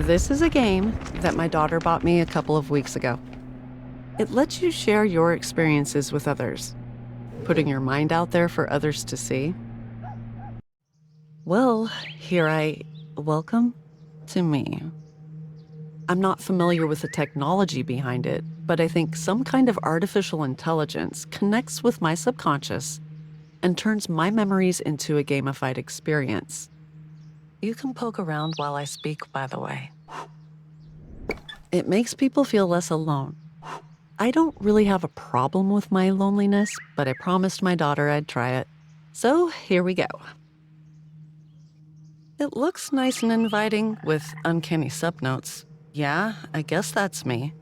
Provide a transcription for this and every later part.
This is a game that my daughter bought me a couple of weeks ago. It lets you share your experiences with others, putting your mind out there for others to see. Well, welcome to me. I'm not familiar with the technology behind it, but I think some kind of artificial intelligence connects with my subconscious and turns my memories into a gamified experience. You can poke around while I speak, by the way. It makes people feel less alone. I don't really have a problem with my loneliness, but I promised my daughter I'd try it. So here we go. It looks nice and inviting with uncanny subnotes. Yeah, I guess that's me.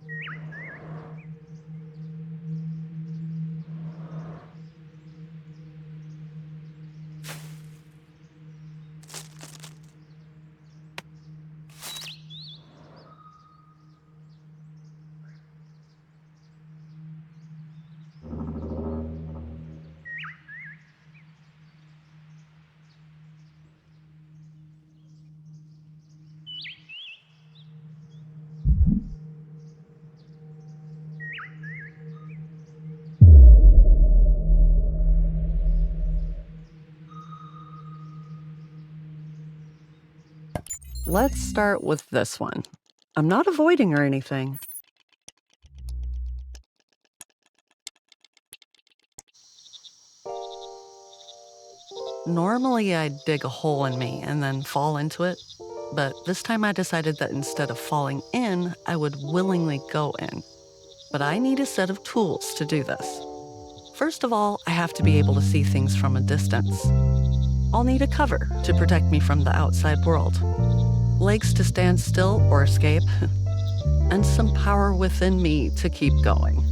Let's start with this one. I'm not avoiding or anything. Normally, I'd dig a hole in me and then fall into it, but this time I decided that instead of falling in, I would willingly go in. But I need a set of tools to do this. First of all, I have to be able to see things from a distance. I'll need a cover to protect me from the outside world, legs to stand still or escape, and some power within me to keep going.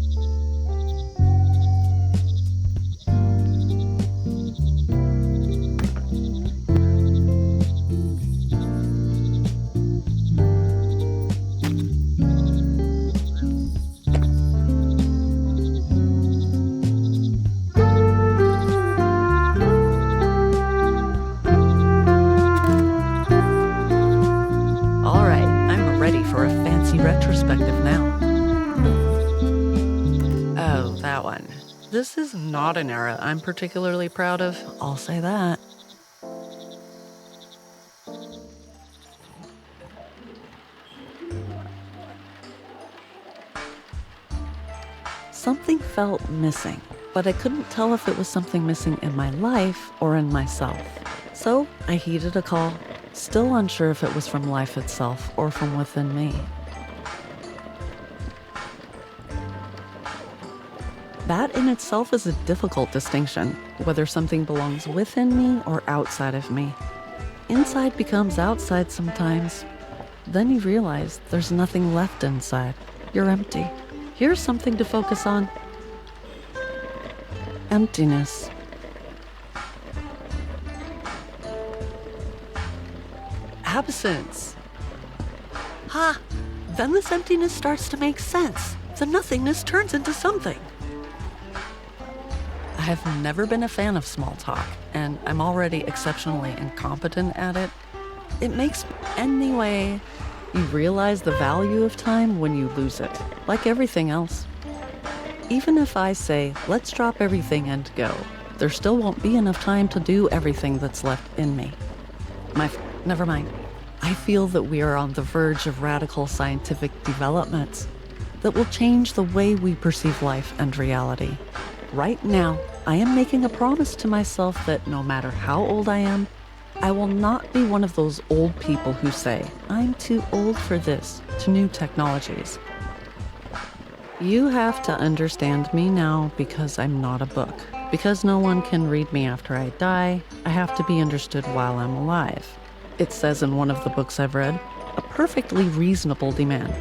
Retrospective now. Oh, that one. This is not an era I'm particularly proud of, I'll say that. Something felt missing, but I couldn't tell if it was something missing in my life or in myself. So I heeded a call, still unsure if it was from life itself or from within me. That in itself is a difficult distinction, whether something belongs within me or outside of me. Inside becomes outside sometimes. Then you realize there's nothing left inside. You're empty. Here's something to focus on. Emptiness. Absence. Ha! Then this emptiness starts to make sense. The nothingness turns into something. I have never been a fan of small talk, and I'm already exceptionally incompetent at it. Anyway, you realize the value of time when you lose it, like everything else. Even if I say, let's drop everything and go, there still won't be enough time to do everything that's left in me. Never mind. I feel that we are on the verge of radical scientific developments that will change the way we perceive life and reality. Right now, I am making a promise to myself that no matter how old I am, I will not be one of those old people who say, I'm too old for this, to new technologies. You have to understand me now because I'm not a book. Because no one can read me after I die, I have to be understood while I'm alive. It says in one of the books I've read, a perfectly reasonable demand.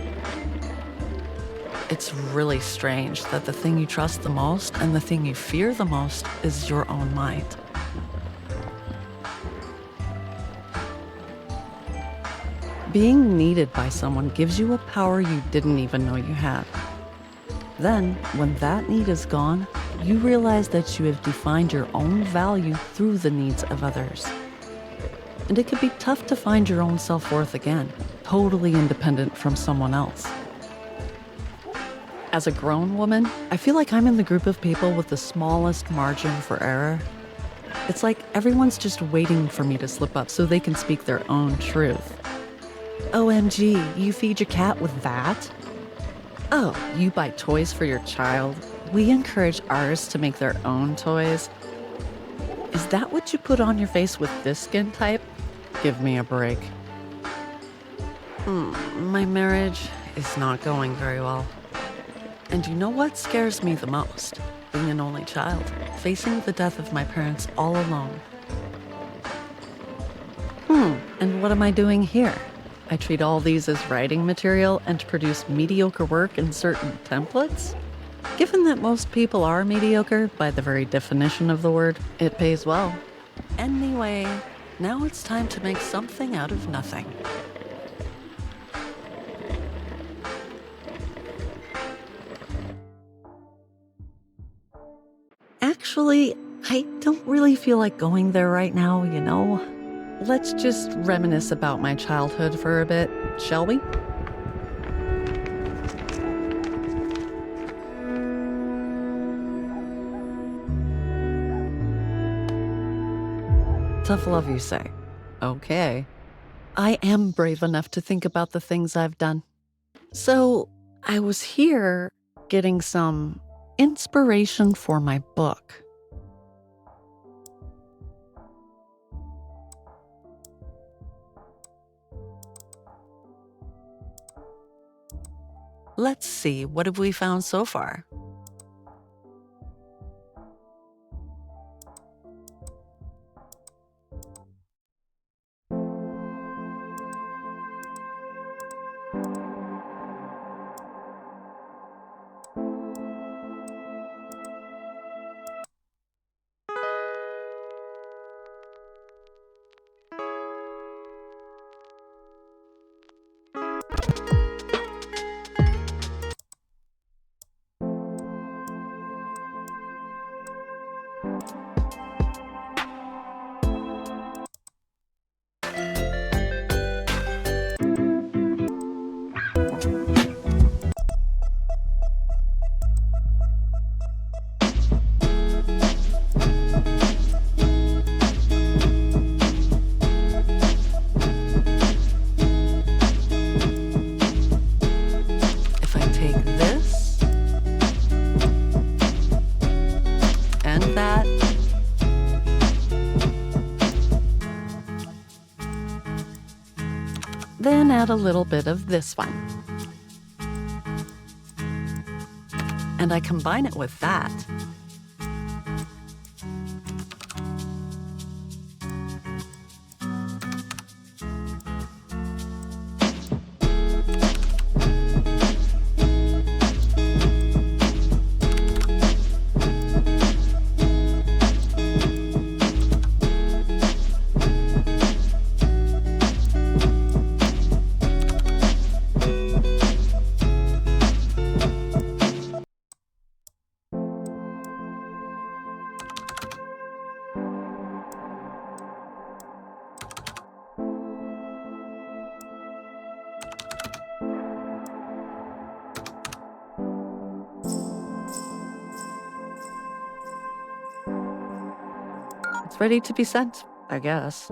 It's really strange that the thing you trust the most and the thing you fear the most is your own mind. Being needed by someone gives you a power you didn't even know you had. Then, when that need is gone, you realize that you have defined your own value through the needs of others. And it can be tough to find your own self-worth again, totally independent from someone else. As a grown woman, I feel like I'm in the group of people with the smallest margin for error. It's like everyone's just waiting for me to slip up so they can speak their own truth. OMG, you feed your cat with that? Oh, you buy toys for your child? We encourage ours to make their own toys. Is that what you put on your face with this skin type? Give me a break. My marriage is not going very well. And you know what scares me the most? Being an only child, facing the death of my parents all alone. And what am I doing here? I treat all these as writing material and produce mediocre work in certain templates? Given that most people are mediocre, by the very definition of the word, it pays well. Anyway, now it's time to make something out of nothing. Actually, I don't really feel like going there right now, you know? Let's just reminisce about my childhood for a bit, shall we? Tough love, you say? Okay. I am brave enough to think about the things I've done. So, I was here getting some inspiration for my book. Let's see, what have we found so far? If I take this and that, then add a little bit of this one. And I combine it with that. It's ready to be sent, I guess.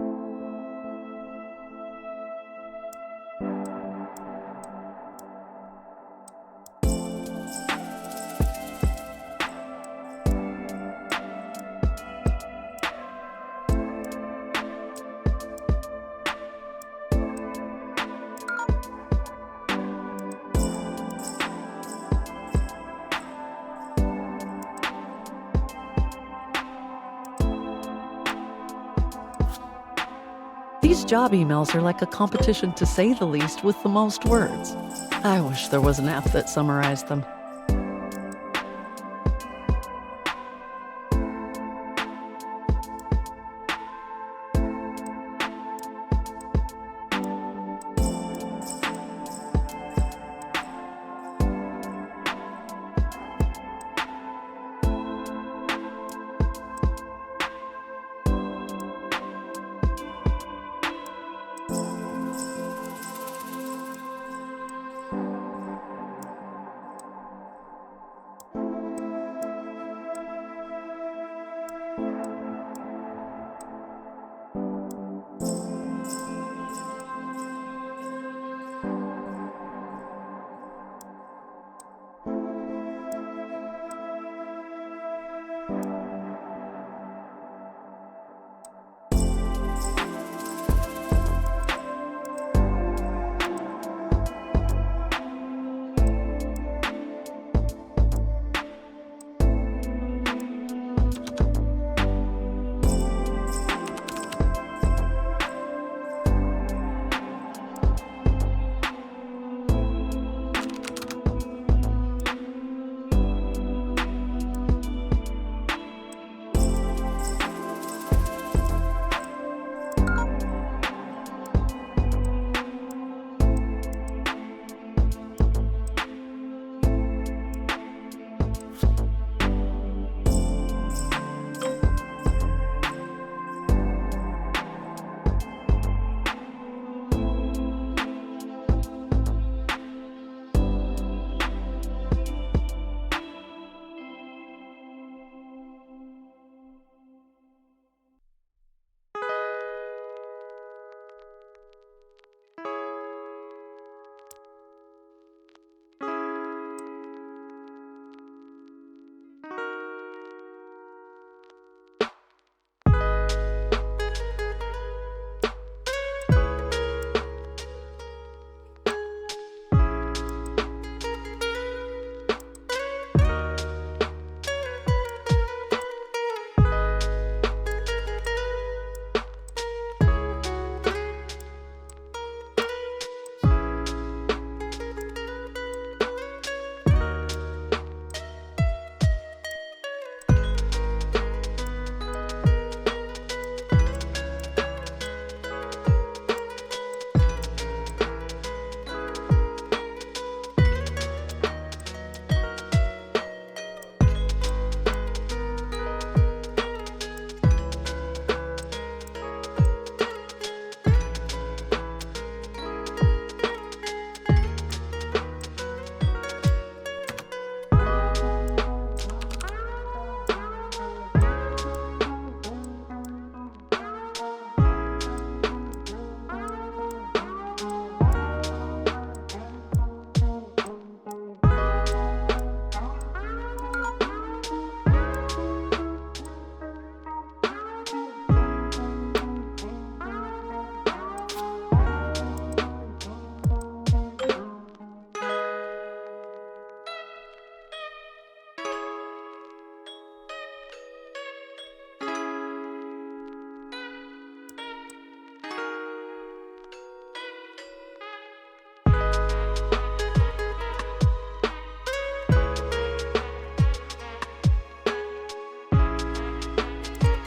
These job emails are like a competition, to say the least, with the most words. I wish there was an app that summarized them.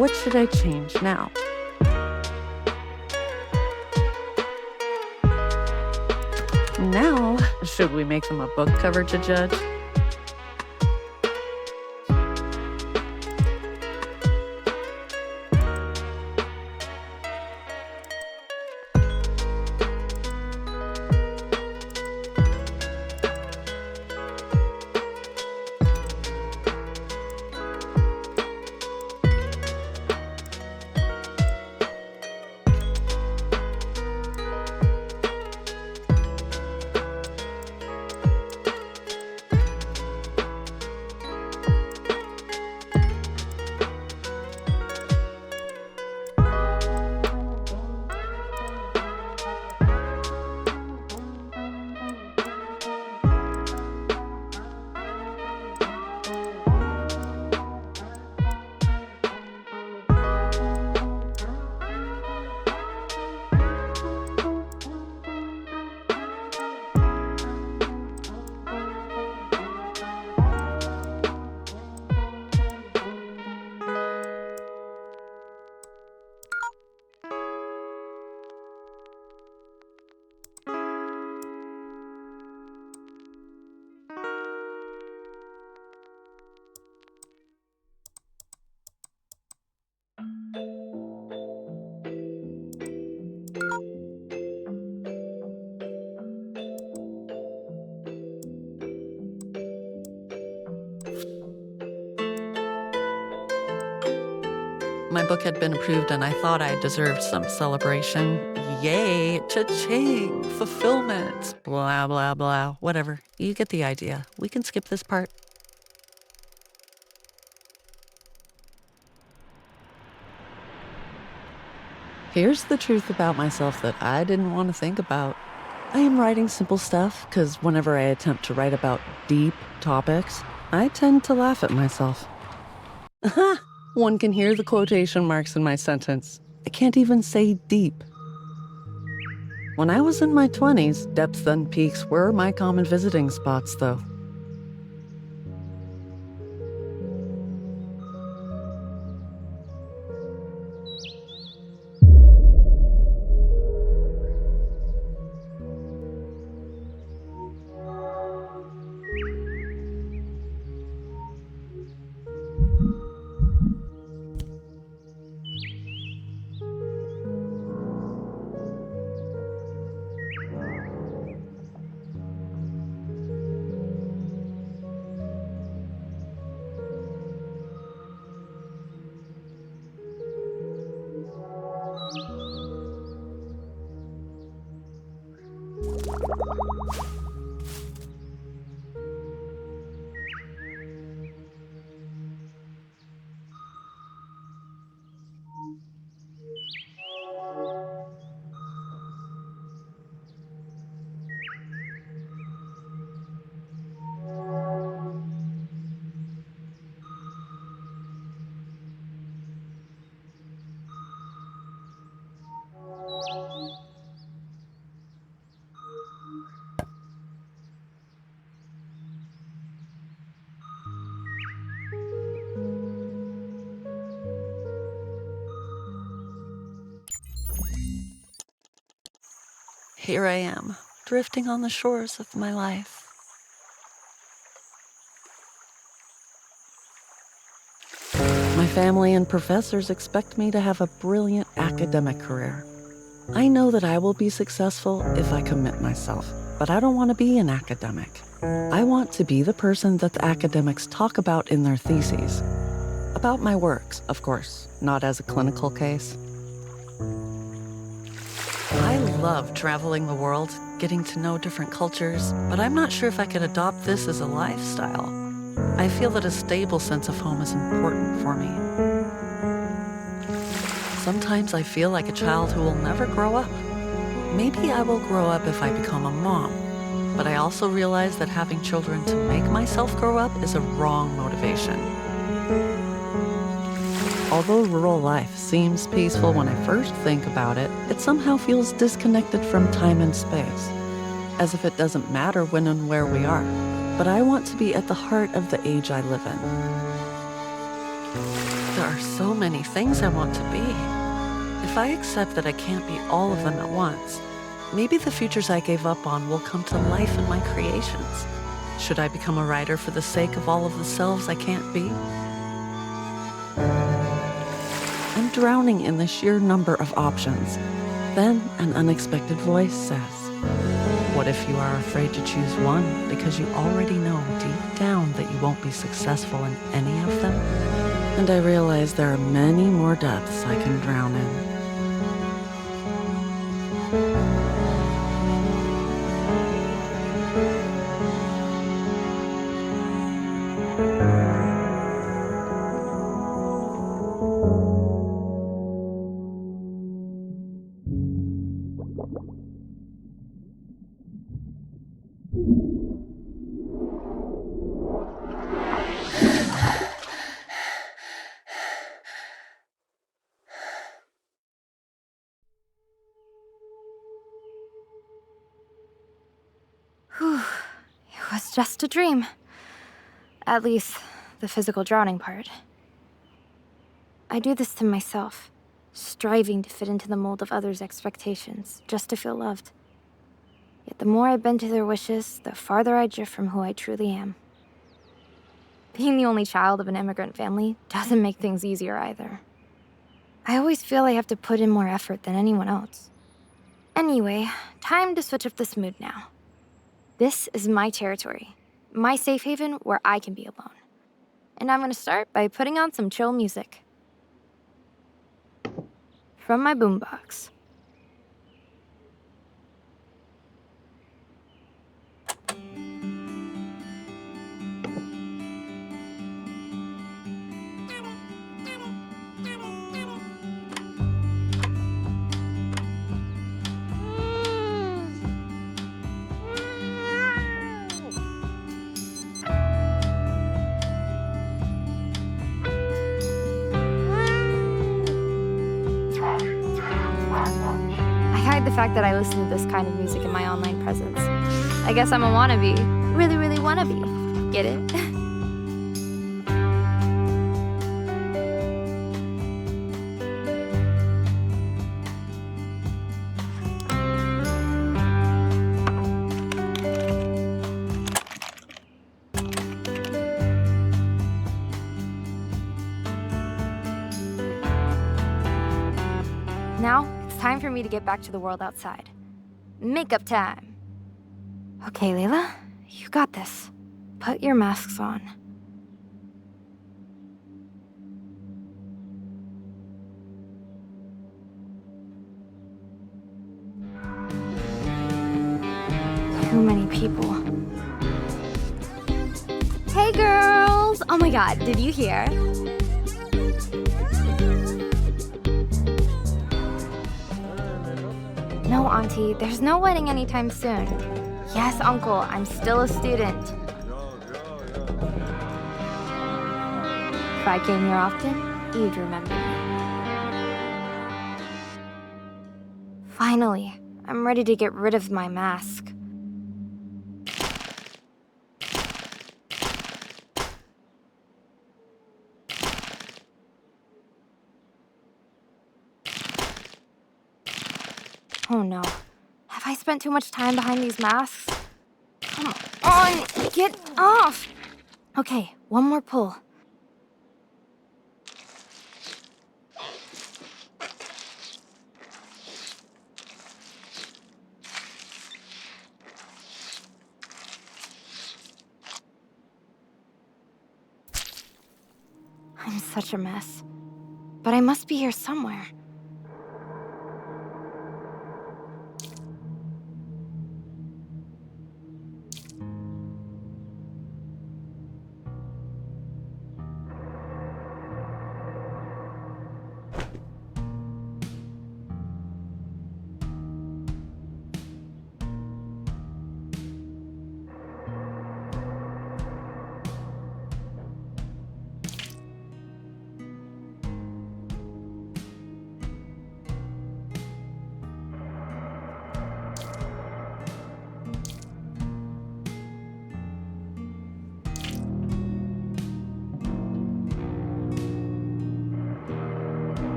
What should I change now? Now, should we make them a book cover to judge? My book had been approved and I thought I deserved some celebration. Yay, cha-ching, fulfillment, blah, blah, blah, whatever. You get the idea. We can skip this part. Here's the truth about myself that I didn't want to think about. I am writing simple stuff because whenever I attempt to write about deep topics, I tend to laugh at myself. Aha! One can hear the quotation marks in my sentence. I can't even say deep. When I was in my 20s, depths and peaks were my common visiting spots, though. Here I am, drifting on the shores of my life. My family and professors expect me to have a brilliant academic career. I know that I will be successful if I commit myself, but I don't want to be an academic. I want to be the person that the academics talk about in their theses. About my works, of course, not as a clinical case. I love traveling the world, getting to know different cultures, but I'm not sure if I could adopt this as a lifestyle. I feel that a stable sense of home is important for me. Sometimes I feel like a child who will never grow up. Maybe I will grow up if I become a mom, but I also realize that having children to make myself grow up is a wrong motivation. Although rural life seems peaceful when I first think about it, it somehow feels disconnected from time and space, as if it doesn't matter when and where we are. But I want to be at the heart of the age I live in. There are so many things I want to be. If I accept that I can't be all of them at once, maybe the futures I gave up on will come to life in my creations. Should I become a writer for the sake of all of the selves I can't be? I'm drowning in the sheer number of options. Then an unexpected voice says, "What if you are afraid to choose one because you already know deep down that you won't be successful in any of them?" And I realize there are many more depths I can drown in. Whew. It was just a dream. At least, the physical drowning part. I do this to myself, striving to fit into the mold of others' expectations, just to feel loved. Yet the more I bend to their wishes, the farther I drift from who I truly am. Being the only child of an immigrant family doesn't make things easier either. I always feel I have to put in more effort than anyone else. Anyway, time to switch up this mood now. This is my territory, my safe haven where I can be alone. And I'm gonna start by putting on some chill music. From my boombox. I hide the fact that I listen to this kind of music in my online presence. I guess I'm a wannabe. Really, really wannabe. Get it? Now, it's time for me to get back to the world outside. Makeup time. Okay, Leila, you got this. Put your masks on. Too many people. Hey, girls! Oh my god, did you hear? No, Auntie, there's no wedding anytime soon. Yes, Uncle, I'm still a student. If I came here often, you'd remember me. Finally, I'm ready to get rid of my mask. Oh no. Have I spent too much time behind these masks? Come on, get off! Okay, one more pull. I'm such a mess. But I must be here somewhere.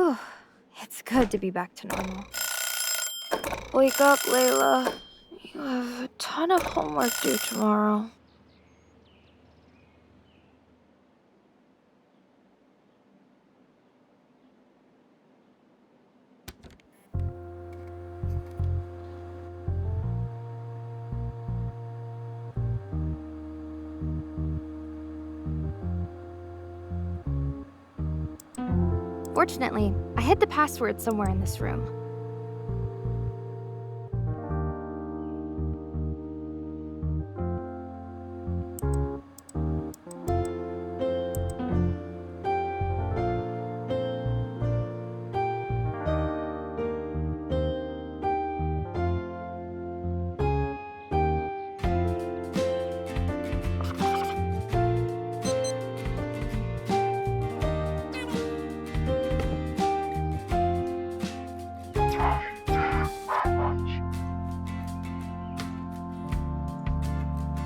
Whew. It's good to be back to normal. Wake up, Leila. You have a ton of homework due tomorrow. Fortunately, I hid the password somewhere in this room.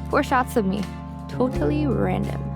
Four shots of me. Totally random.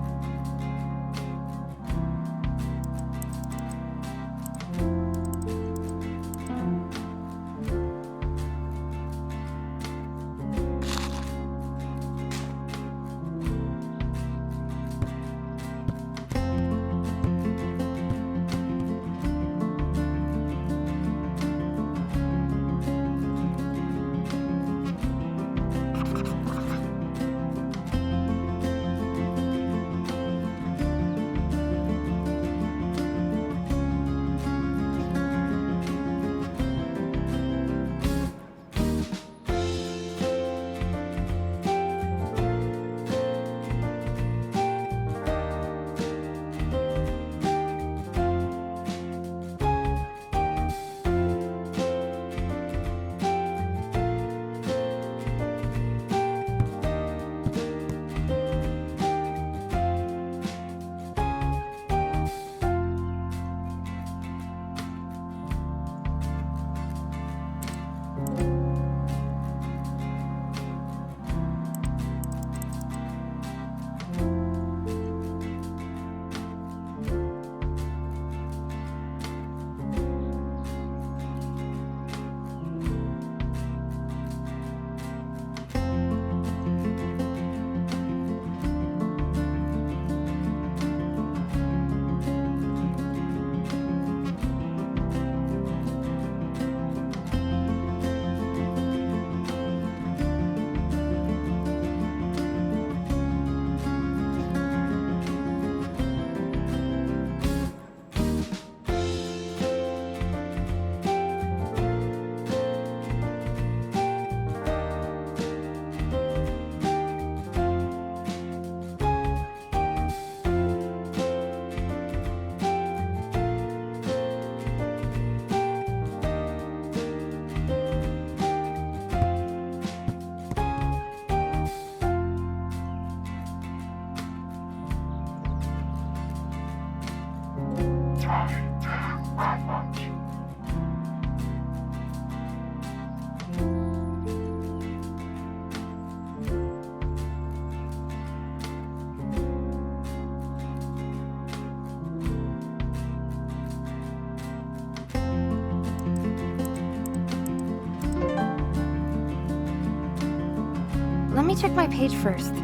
Let me check my page first.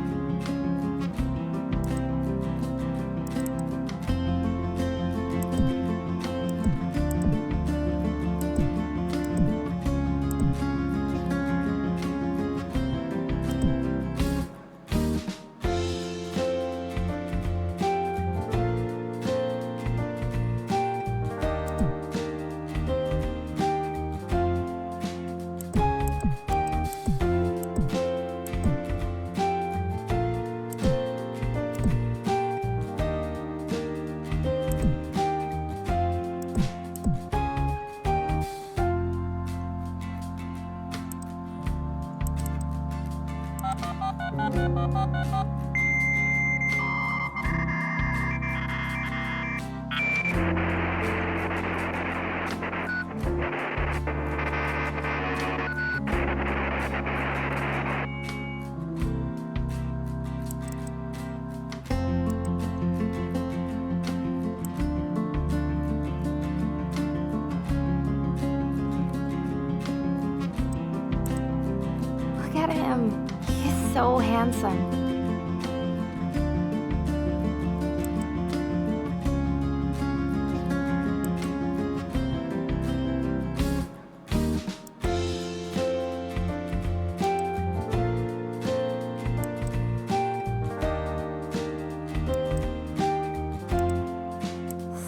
so handsome.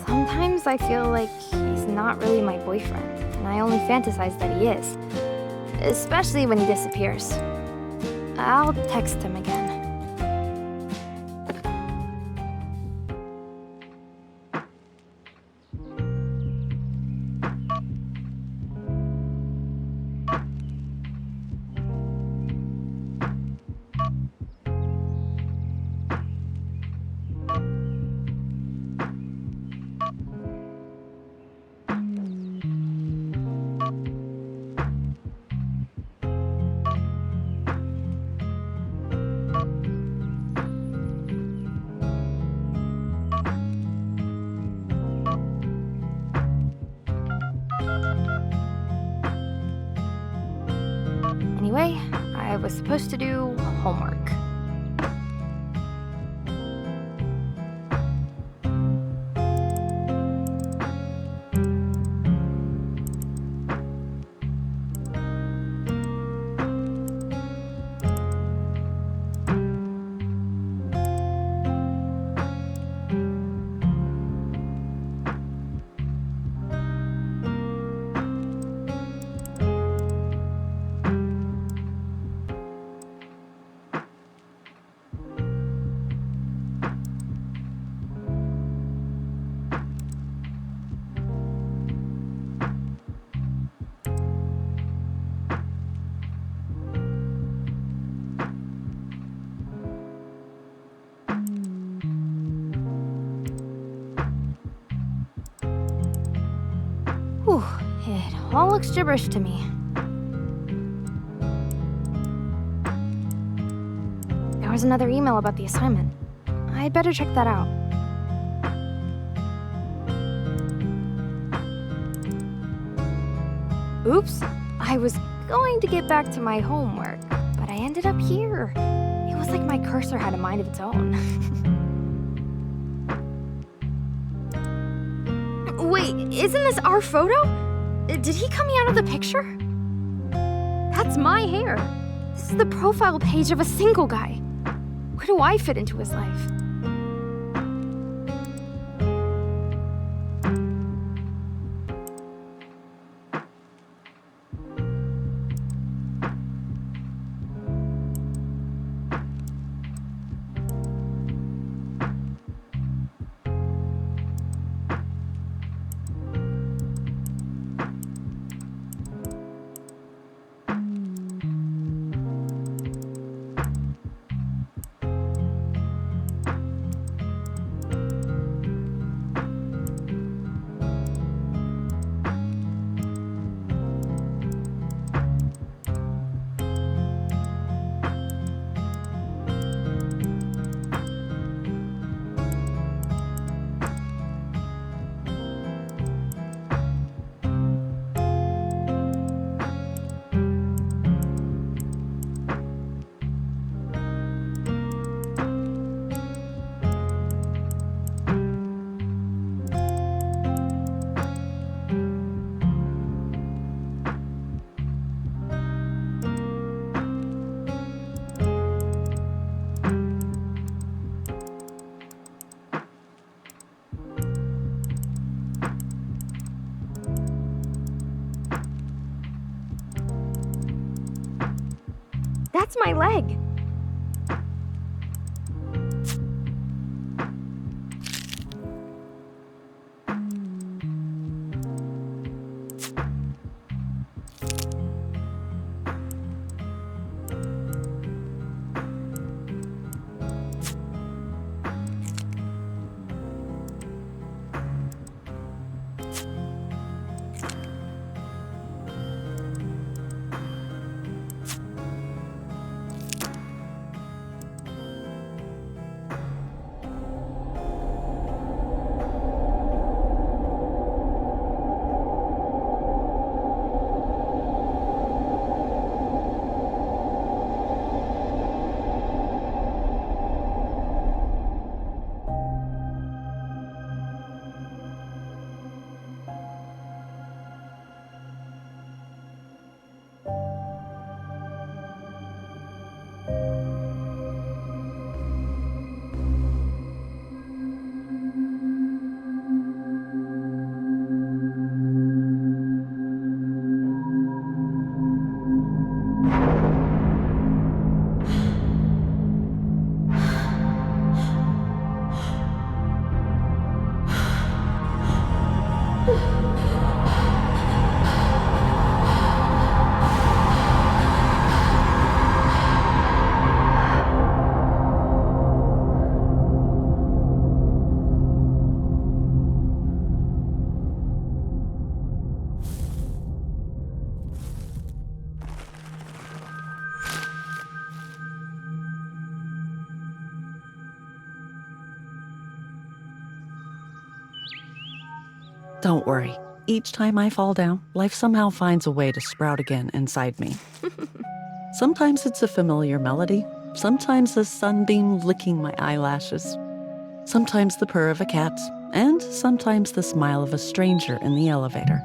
Sometimes I feel like he's not really my boyfriend, and I only fantasize that he is. Especially when he disappears. I'll text him again. Anyway, I was supposed to do homework. Whew, it all looks gibberish to me. There was another email about the assignment. I'd better check that out. Oops, I was going to get back to my homework, but I ended up here. It was like my cursor had a mind of its own. Wait, isn't this our photo? Did he cut me out of the picture? That's my hair. This is the profile page of a single guy. Where do I fit into his life? That's my leg. Don't worry. Each time I fall down, life somehow finds a way to sprout again inside me. Sometimes it's a familiar melody, sometimes a sunbeam licking my eyelashes, sometimes the purr of a cat, and sometimes the smile of a stranger in the elevator.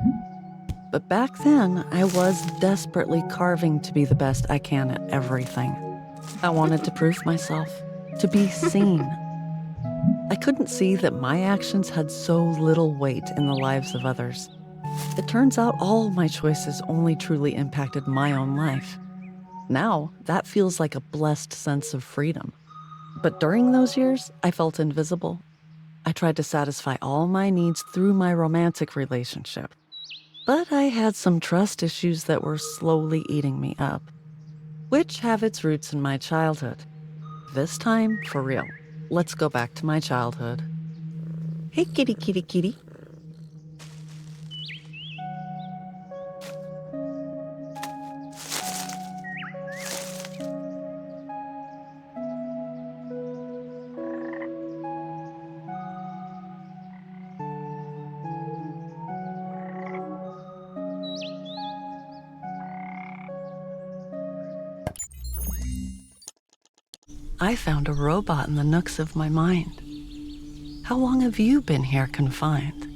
But back then, I was desperately carving to be the best I can at everything. I wanted to prove myself, to be seen. I couldn't see that my actions had so little weight in the lives of others. It turns out all my choices only truly impacted my own life. Now, that feels like a blessed sense of freedom. But during those years, I felt invisible. I tried to satisfy all my needs through my romantic relationship. But I had some trust issues that were slowly eating me up, which have its roots in my childhood. This time, for real. Let's go back to my childhood. Hey, kitty, kitty, kitty. I found a robot in the nooks of my mind. How long have you been here confined?